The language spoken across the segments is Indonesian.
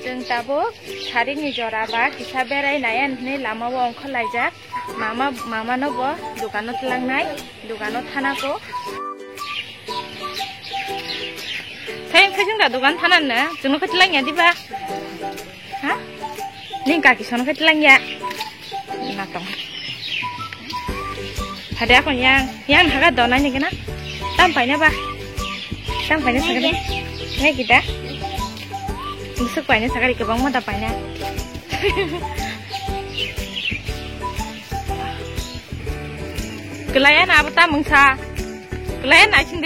जों दाबो सारिनि जराबा किसा बेरायनाय नै लामाव ओंखारलायजाक मामानोबो दुकानाव लांनाय दुकानाव थानांगौ फाय जों दा दुकान थानानो जोंनो खैथलांया दिबा हा नि गाकिसनो खैथलांया नातं हादे आखन yang haga donanya kena tampaknya ba tampaknya sekali nih kita musuk banyak sekali ke bang mau tampaknya kelayan apa tak mengsa kelayan nacing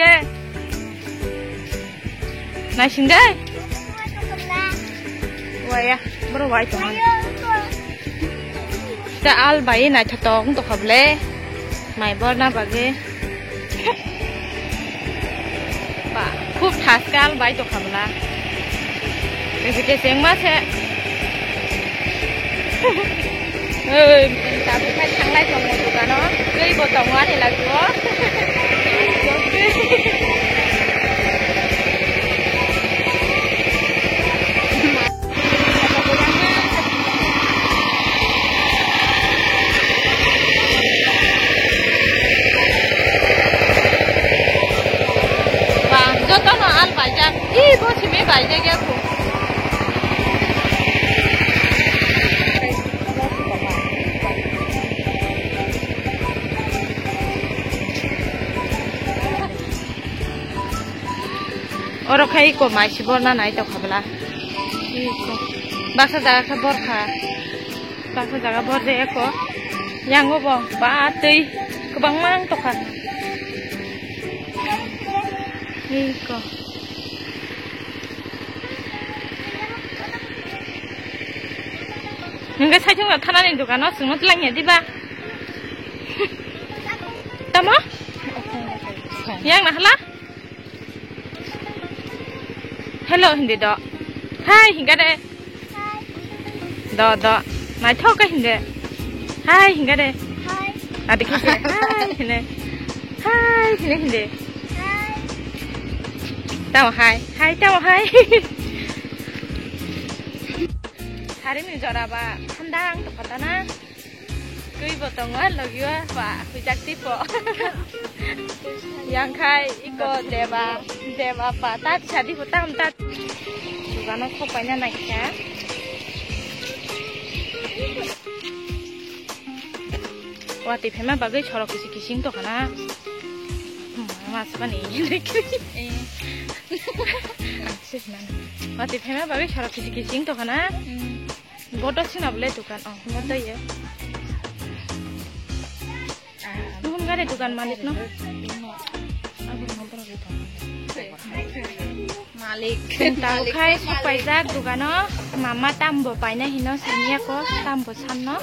deh wah ya baru wah itu man kita al bayi nak cetong untuk kable mai borna bage pak খুব ঠাসকাল বাই তো খাবলা এদিকে সেং মাছে ওই তাবু খাই থাংলাই দङ दुकानाव गैबो दङ आरो लागो Orang kaya iko masih borna naik tau kabela. Baksa jaga kabor ka, baksa jaga bor deh eko. Yang gobo, batui, kebang mang tau ka. Iko. Nggak saja nggak tanan itu kan, semua telangnya di ba. Tama? Yang nah lah. Hello hindi do. Hai hingga deh. Do. Mai thok ka hindi. Hai hingga deh. Hai. Adik ka. Hai hindi. Hai hindi. Hai. Tao hai. Hai tao hai. Hari ni jora ba handang to katana. Kui botongan lagi wa hujak tipo. Yang kai iko deba patat jadi hutang tat dukano kopanya naiknya wah tipe mah bagai corok kisi-kising tuh karena masuk kan ini wah tipe mah bagai corok kisi-kising tuh karena bodoh sih nggak boleh dukan oh bodoh ya nggak ada dukan manis no Malik tahu kai supaya jak dukano mama tambo paina hino senia ko tambo sanno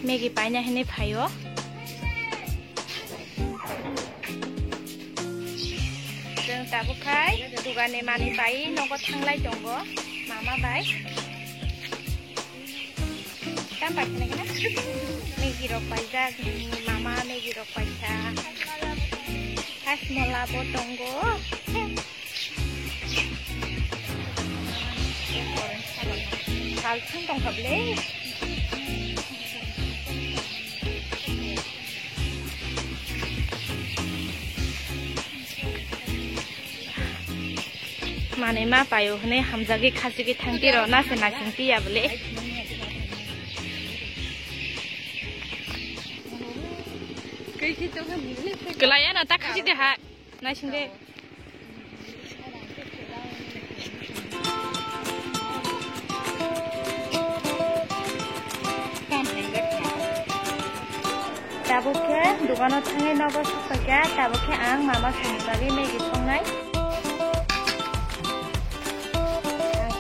megi paina hini phayo jeng tabu kai dukane mani pai nogo thanglai donggo mama bai tampak kena megi rok paija mama megi rok paija has mola botonggo salting tong kable mane ma payo hne hamjagi khasigi thangtiro na se na singti ya bole kaisi to kelaya na ta khasi de ha na singde Tabuke dukano tangai nogo supaya tabuke ang mama sendiri megi songai.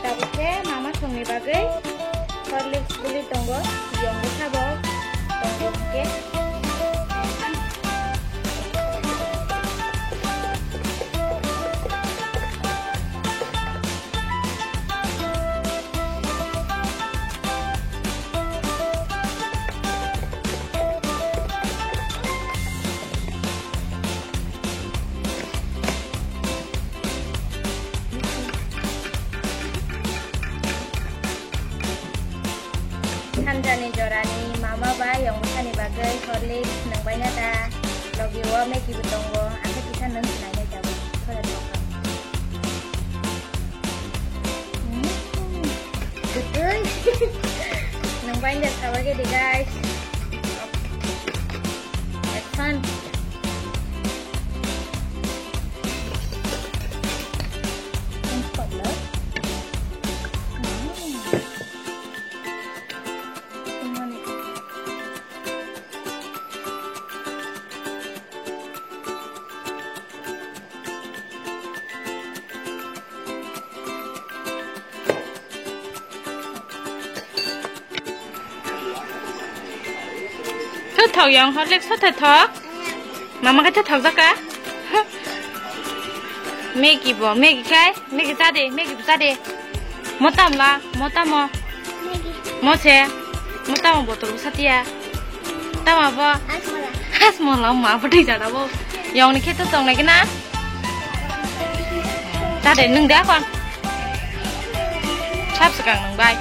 Tabuke mama songi bagai Horlicks beli tonggo yang sabo tonggo ke. bagai horlik nangbayna da logiwo megi butongo ake bisa nang sinanya jabu pada dokter betul nangbayna tawage di guys it's fun thầu yang hot leg thật thọ mà cái thầu ra cả mẹ kì bỏ mẹ kì cái mẹ kì ra đi mua tăm mua xe mua tăm bộ tủ sát tia tăm à bo hát mua lắm mà bữa đi ra đâu bo yang này cái tao trồng này cái ná ta để nâng đá con sắp sẽ càng nâng bay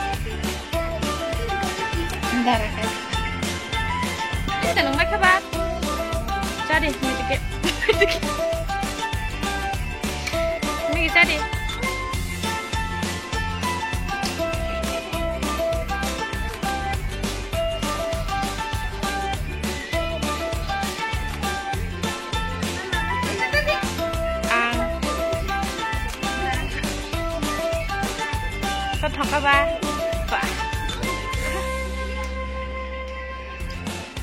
kita nung mereka bat, jadi ini jadi. Kau tahu apa?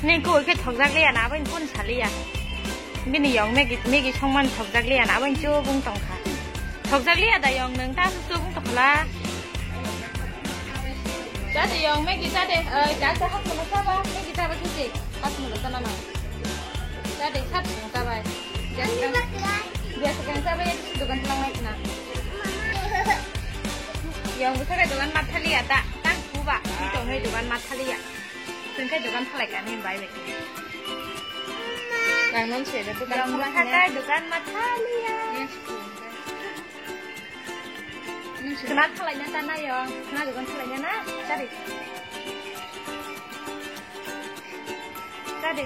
nên cô cái thọc rác lia ná bên quân xả lia bên này giống mấy cái trong man thọc rác lia ná bên chưa vung tổng khả thọc rác lia đại giống nâng ta chưa vung tổng la giá thì giống mấy cái giá đây giá sẽ hấp một sao ba mấy cái giá bao nhiêu gì hấp một sao nào giá để hấp một sao vậy biasa sekarang saya bayar di dukaan selang lagi na yang besar itu kan matalia tak kuba itu itu kan mataliaซึ่งแค่ดูกันเท่าไหร่กันเห็นใบแบบนี้การนั้นเฉยเลยดูกันมาท่าใกล้ดูกันมาท่าเรียขนาดเท่าไหร่เนี่ยตาหน้ายองขนาดดูกันเท่าไหร่เนี่ยนะจ้าดิจ้าดิ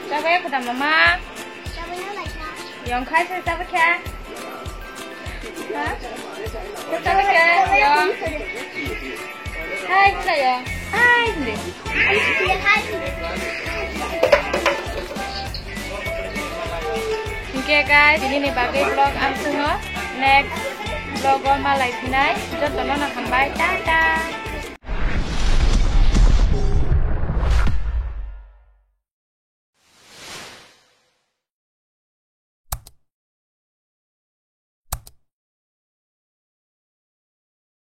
จ้าเว้ยคุณตามาม่าyang khai saya siapa kah? Hah? Siapa kah? Yang. Hai saya. Hai ni. Okay guys, ini nih bagai vlog am semua. Next vlog on malai pinai. Jom tolong nak sampai. Dadah.